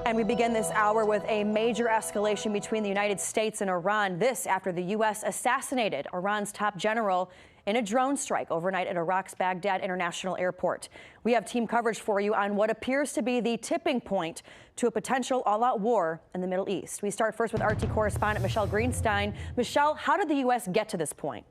And we begin this hour with a major escalation between the United States and Iran. This after the U.S. assassinated Iran's top general in a drone strike overnight at Iraq's Baghdad International Airport. We have team coverage for you on what appears to be the tipping point to a potential all-out war in the Middle East. We start first with RT correspondent Michelle Greenstein. Michelle, how did the U.S. get to this point?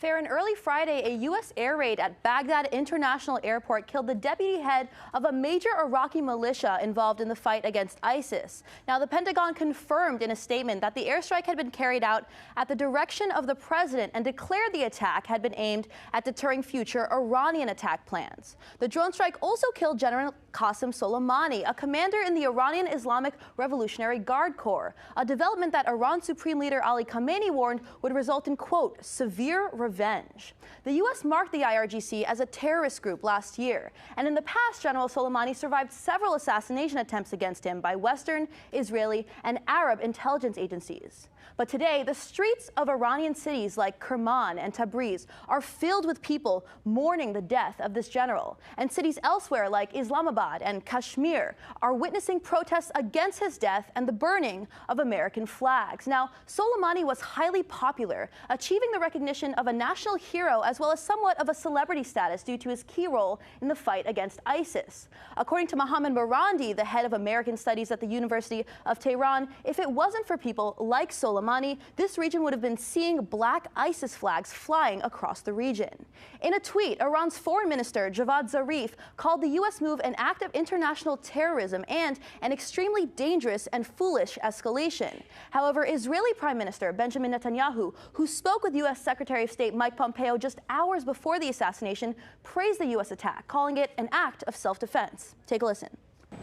Farron, early Friday, a U.S. air raid at Baghdad International Airport killed the deputy head of a major Iraqi militia involved in the fight against ISIS. Now, the Pentagon confirmed in a statement that the airstrike had been carried out at the direction of the president and declared the attack had been aimed at deterring future Iranian attack plans. The drone strike also killed General Qasem Soleimani, a commander in the Iranian Islamic Revolutionary Guard Corps, a development that Iran's Supreme Leader Ali Khamenei warned would result in, quote, severe revenge. The U.S. marked the IRGC as a terrorist group last year, and in the past, General Soleimani survived several assassination attempts against him by Western, Israeli, and Arab intelligence agencies. But today, the streets of Iranian cities like Kerman and Tabriz are filled with people mourning the death of this general, and cities elsewhere like Islamabad and Kashmir are witnessing protests against his death and the burning of American flags. Now, Soleimani was highly popular, achieving the recognition of a national hero as well as somewhat of a celebrity status due to his key role in the fight against ISIS. According to Mohammed Marandi, the head of American Studies at the University of Tehran, if it wasn't for people like Soleimani, this region would have been seeing black ISIS flags flying across the region. In a tweet, Iran's foreign minister Javad Zarif called the U.S. move an act of international terrorism and an extremely dangerous and foolish escalation. However, Israeli Prime Minister Benjamin Netanyahu, who spoke with U.S. Secretary of State Mike Pompeo just hours before the assassination, praised the U.S. attack, calling it an act of self-defense. Take a listen.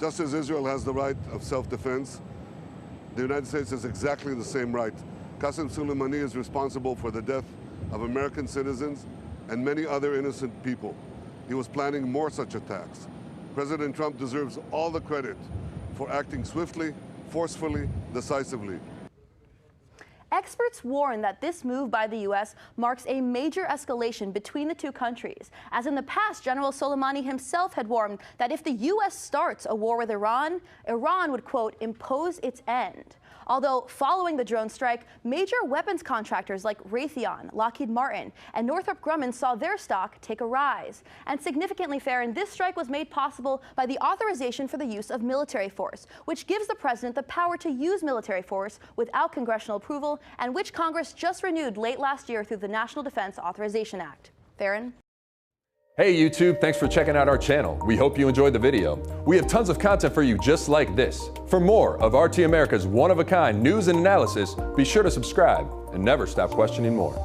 Just as Israel has the right of self-defense, the United States has exactly the same right. Qasem Soleimani is responsible for the death of American citizens and many other innocent people. He was planning more such attacks. President Trump deserves all the credit for acting swiftly, forcefully, decisively. Experts warn that this move by the U.S. marks a major escalation between the two countries. As in the past, General Soleimani himself had warned that if the U.S. starts a war with Iran, Iran would, quote, impose its end. Although following the drone strike, major weapons contractors like Raytheon, Lockheed Martin, and Northrop Grumman saw their stock take a rise. And significantly, Farron, this strike was made possible by the authorization for the use of military force, which gives the president the power to use military force without congressional approval, and which Congress just renewed late last year through the National Defense Authorization Act. Farron? Hey YouTube, thanks for checking out our channel. We hope you enjoyed the video. We have tons of content for you just like this. For more of RT America's one-of-a-kind news and analysis, be sure to subscribe and never stop questioning more.